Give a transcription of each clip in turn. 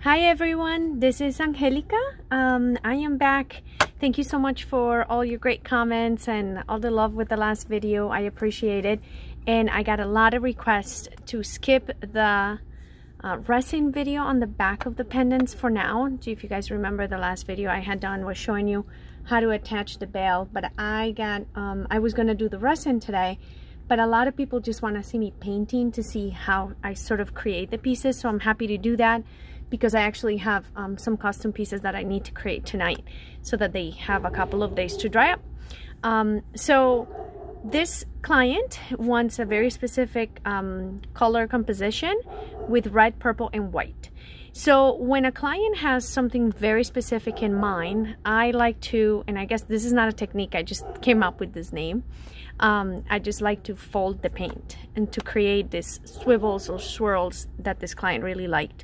Hi everyone, this is Angelica. I am back. Thank you so much for all your great comments and all the love with the last video. I appreciate it. And I got a lot of requests to skip the resin video on the back of the pendants for now. If you guys remember, the last video I had done was showing you how to attach the bail, but I was gonna do the resin today, but a lot of people just want to see me painting to see how I sort of create the pieces. So I'm happy to do that, because I actually have some custom pieces that I need to create tonight so that they have a couple of days to dry up. So this client wants a very specific color composition with red, purple, and white. So when a client has something very specific in mind, I like to, and I guess this is not a technique, I just came up with this name. I just like to fold the paint and to create these swivels or swirls that this client really liked.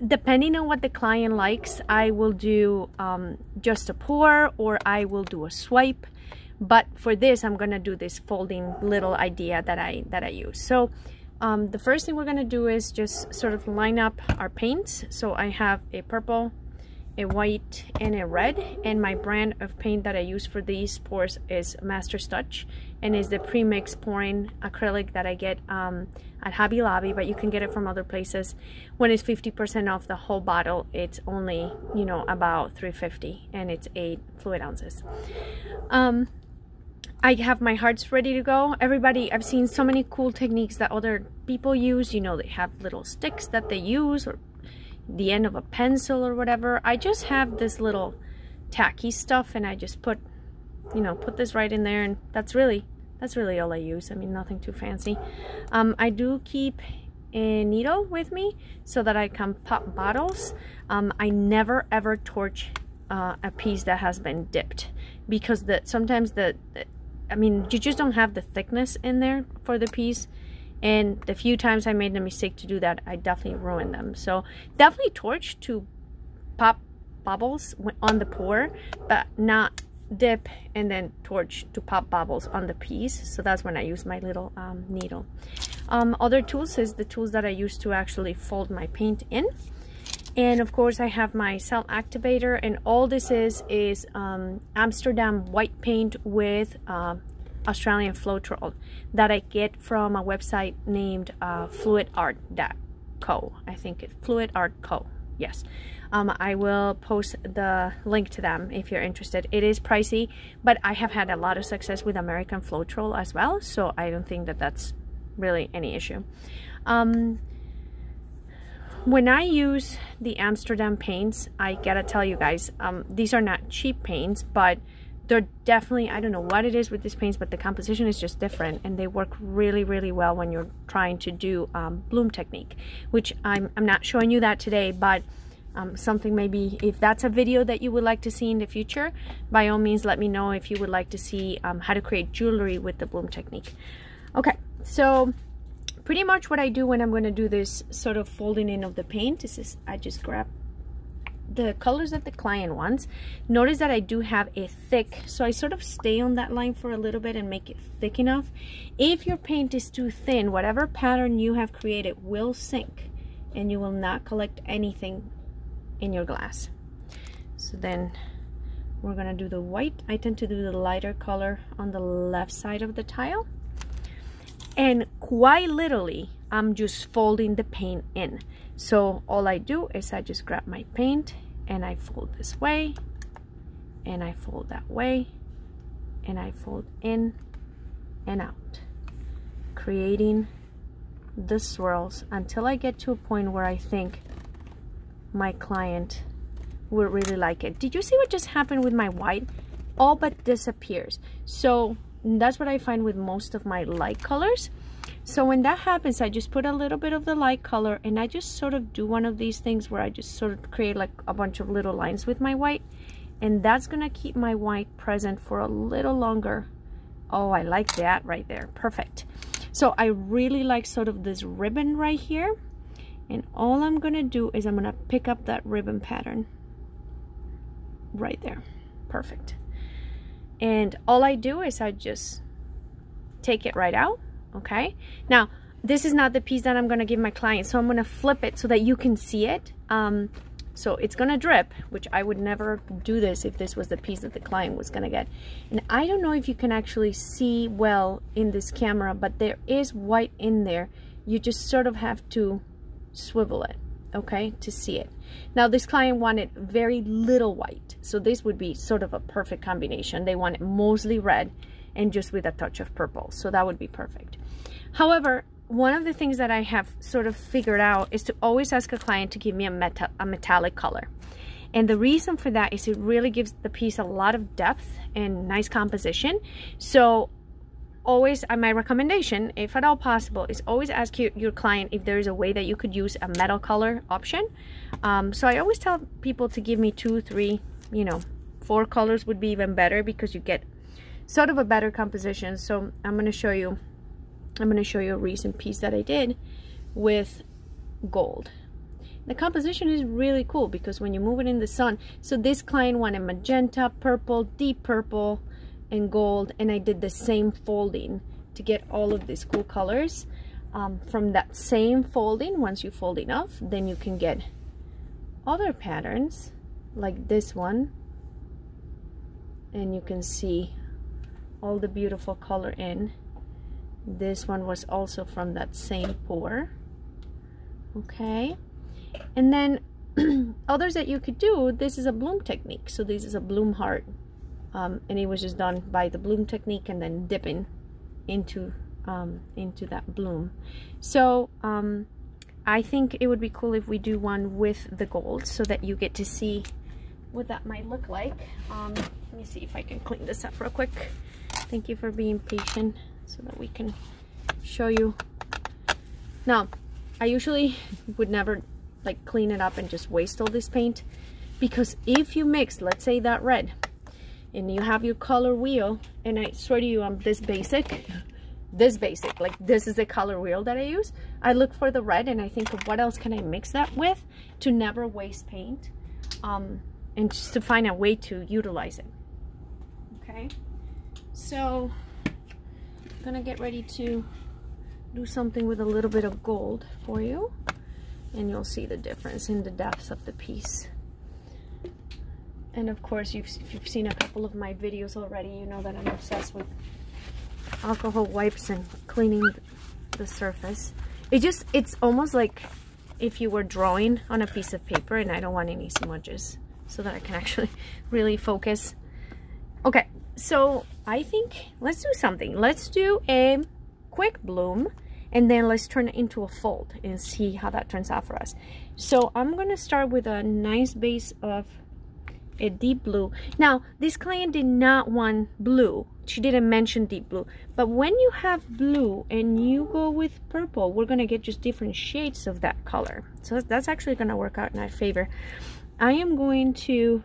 Depending on what the client likes, I will do just a pour, or I will do a swipe. But for this, I'm gonna do this folding little idea that I use. So the first thing we're gonna do is just sort of line up our paints. So I have a purple, a white, and a red, and my brand of paint that I use for these pours is Master's Touch, and is the pre-mix pouring acrylic that I get at Hobby Lobby, but you can get it from other places. When it's 50% off the whole bottle, it's only, you know, about $3.50, and it's 8 fluid ounces. I have my hearts ready to go. Everybody, I've seen so many cool techniques that other people use. You know, they have little sticks that they use, or the end of a pencil or whatever. I just have this little tacky stuff, and I just put this right in there, and that's really all I use. I mean, nothing too fancy. I do keep a needle with me so that I can pop bottles. I never ever torch a piece that has been dipped, because sometimes I mean, you just don't have the thickness in there for the piece. And the few times I made the mistake to do that, I definitely ruined them. So definitely torch to pop bubbles on the pour, but not dip and then torch to pop bubbles on the piece. So that's when I use my little needle. Other tools is the tools that I use to actually fold my paint in. And of course I have my cell activator, and all this is Amsterdam white paint with Australian Floetrol that I get from a website named fluidart.co. I think it's Fluid Art Co. Yes. I will post the link to them if you're interested. It is pricey, but I have had a lot of success with American Floetrol as well, so I don't think that that's really any issue. When I use the Amsterdam paints, I gotta tell you guys, these are not cheap paints, but they're definitely, I don't know what it is with these paints, but the composition is just different, and they work really, really well when you're trying to do bloom technique, which I'm not showing you that today, but something maybe, if that's a video that you would like to see in the future, by all means let me know if you would like to see how to create jewelry with the bloom technique. Okay, so pretty much what I do when I'm going to do this sort of folding in of the paint is I just grab the colors that the client wants. Notice that I do have a thick, so I sort of stay on that line for a little bit and make it thick enough. If your paint is too thin, whatever pattern you have created will sink, and you will not collect anything in your glass. So then we're going to do the white. I tend to do the lighter color on the left side of the tile. And quite literally, I'm just folding the paint in. So all I do is I just grab my paint and I fold this way, and I fold that way, and I fold in and out, creating the swirls until I get to a point where I think my client would really like it. Did you see what just happened with my white? All but disappears. So that's what I find with most of my light colors. So when that happens, I just put a little bit of the light color, and I just sort of do one of these things where I just sort of create like a bunch of little lines with my white, and that's gonna keep my white present for a little longer. Oh, I like that right there. Perfect. So I really like sort of this ribbon right here, and all I'm gonna do is I'm gonna pick up that ribbon pattern right there. Perfect. And all I do is I just take it right out. Okay, now this is not the piece that I'm going to give my client, so I'm going to flip it so that you can see it. So it's going to drip, which I would never do this if this was the piece that the client was going to get. And I don't know if you can actually see well in this camera, but there is white in there. You just sort of have to swivel it, okay, to see it. Now this client wanted very little white, so this would be sort of a perfect combination. They want it mostly red and just with a touch of purple, so that would be perfect. However, one of the things that I have sort of figured out is to always ask a client to give me a metallic color. And the reason for that is it really gives the piece a lot of depth and nice composition. So always, my recommendation, if at all possible, is always ask your client if there is a way that you could use a metal color option. So I always tell people to give me 2, 3, 4 colors would be even better, because you get sort of a better composition. So I'm going to show you a recent piece that I did with gold. The composition is really cool because when you move it in the sun, so this client wanted magenta, purple, deep purple, and gold, and I did the same folding to get all of these cool colors. From that same folding, once you fold enough, then you can get other patterns like this one, and you can see all the beautiful color in. This one was also from that same pour. Okay, and then others that you could do, this is a bloom technique. So this is a bloom heart, and it was just done by the bloom technique and then dipping into that bloom. So I think it would be cool if we do one with the gold so that you get to see what that might look like. Let me see if I can clean this up real quick. Thank you for being patient so that we can show you. Now, I usually would never like clean it up and just waste all this paint, because if you mix, let's say, that red, and you have your color wheel, and I swear to you, I'm this basic, like this is the color wheel that I use. I look for the red and I think of what else can I mix that with to never waste paint, and just to find a way to utilize it. Okay, so I'm gonna get ready to do something with a little bit of gold for you, and you'll see the difference in the depth of the piece. And of course, if you've seen a couple of my videos already, you know that I'm obsessed with alcohol wipes and cleaning the surface. It's almost like if you were drawing on a piece of paper, and I don't want any smudges, so that I can actually really focus. Okay, so I think let's do something. Let's do a quick bloom, and then let's turn it into a fold and see how that turns out for us. So I'm going to start with a nice base of a deep blue. Now, this client did not want blue. She didn't mention deep blue. But when you have blue and you go with purple, we're going to get just different shades of that color. So that's actually going to work out in our favor. I am going to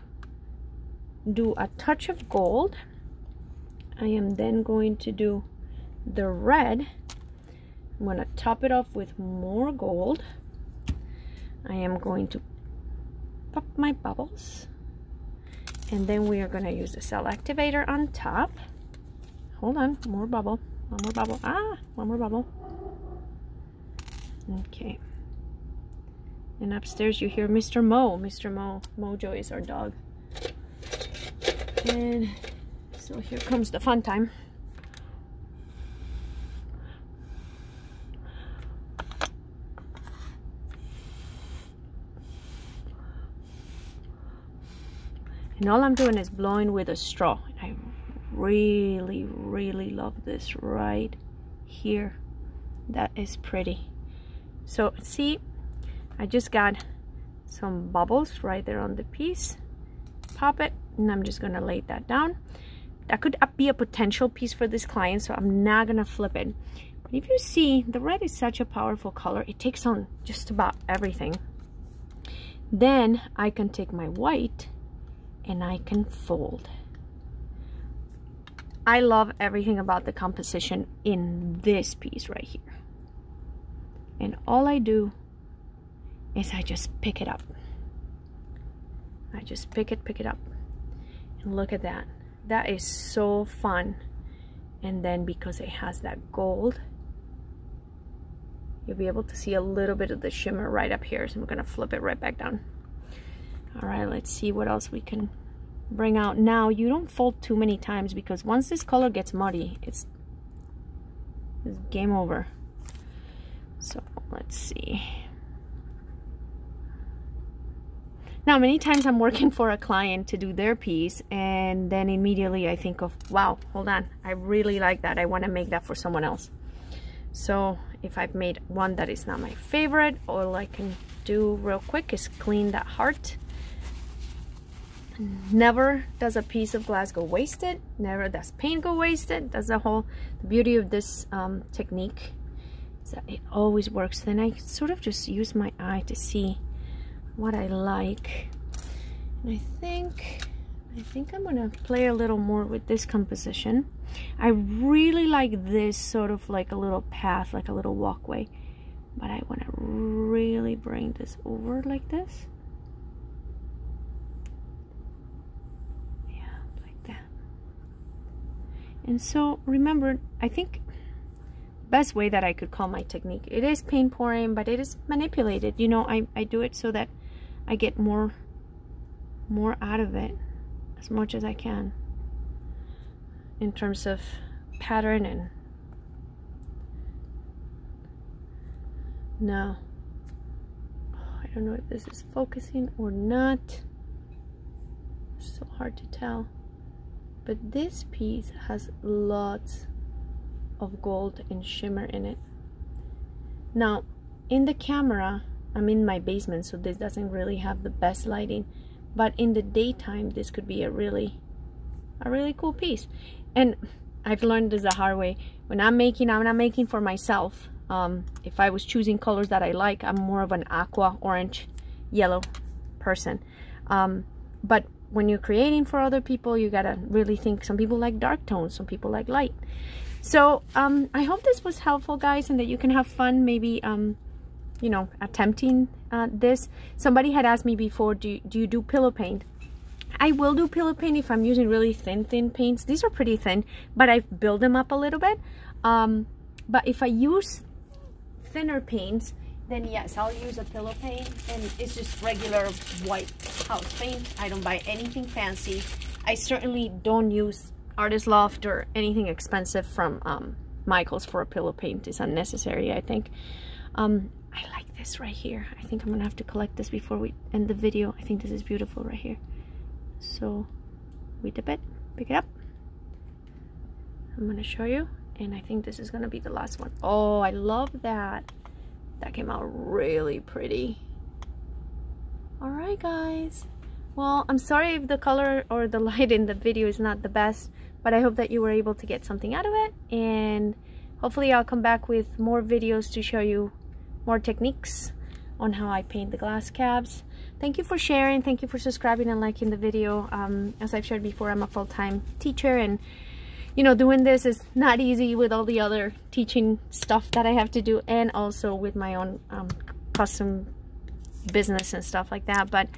do a touch of gold. I am then going to do the red. I'm going to top it off with more gold. I am going to pop my bubbles, and then we are going to use the cell activator on top. Hold on, more bubble, one more bubble, one more bubble. Okay, and upstairs you hear Mr. Mo. Mr. Mo, Mojo is our dog. And so here comes the fun time. And all I'm doing is blowing with a straw. I really, really love this right here. That is pretty. So see, I just got some bubbles right there on the piece. Pop it, and I'm just gonna lay that down. That could be a potential piece for this client, so I'm not gonna flip it. But if you see, the red is such a powerful color. It takes on just about everything. Then I can take my white and I can fold. I love everything about the composition in this piece right here. And all I do is I just pick it up. I just pick it up. And look at that. That is so fun. And then because it has that gold, you'll be able to see a little bit of the shimmer right up here. So I'm gonna flip it right back down. All right, let's see what else we can bring out. Now, you don't fold too many times, because once this color gets muddy, it's game over. So let's see. Now, many times I'm working for a client to do their piece, and then immediately I think of, wow, hold on, I really like that. I want to make that for someone else. So if I've made one that is not my favorite, all I can do real quick is clean that heart. Never does a piece of glass go wasted. Never does paint go wasted. That's the beauty of this technique, is that it always works. Then I sort of just use my eye to see what I like. And I think I'm gonna play a little more with this composition. I really like this sort of like a little path, like a little walkway, but I want to really bring this over like this. Yeah, like that. And so remember, I think best way that I could call my technique, it is paint pouring, but it is manipulated. You know, I do it so that I get more out of it, as much as I can, in terms of pattern. And now, I don't know if this is focusing or not. It's so hard to tell, but this piece has lots of gold and shimmer in it. Now, in the camera, I'm in my basement, so this doesn't really have the best lighting, but in the daytime this could be a really cool piece. And I've learned this the hard way. When I'm not making for myself. If I was choosing colors that I like, I'm more of an aqua, orange, yellow person. But when you're creating for other people, you gotta really think. Some people like dark tones, some people like light. So I hope this was helpful, guys, and that you can have fun maybe you know, attempting this. Somebody had asked me before, do you do pillow paint? I will do pillow paint if I'm using really thin paints. These are pretty thin, but I've built them up a little bit. But if I use thinner paints, then yes, I'll use a pillow paint, and it's just regular white house paint. I don't buy anything fancy. I certainly don't use Artist Loft or anything expensive from Michael's for a pillow paint. It's unnecessary, I think. I like this right here. I think I'm gonna have to collect this before we end the video. I think this is beautiful right here. So we dip it, pick it up. I'm gonna show you, and I think this is gonna be the last one. Oh, I love that. That came out really pretty. All right, guys. Well, I'm sorry if the color or the light in the video is not the best, but I hope that you were able to get something out of it, and hopefully I'll come back with more videos to show you more techniques on how I paint the glass cabs. Thank you for sharing. Thank you for subscribing and liking the video. As I've shared before, I'm a full-time teacher, and you know, doing this is not easy with all the other teaching stuff that I have to do, and also with my own custom business and stuff like that. But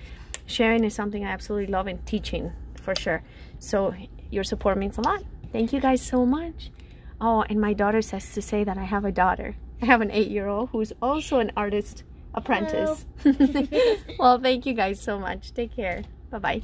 sharing is something I absolutely love, and teaching for sure. So your support means a lot. Thank you guys so much. Oh, and my daughter says to say that I have a daughter. I have an 8-year-old who's also an artist apprentice. Well, thank you guys so much. Take care. Bye-bye.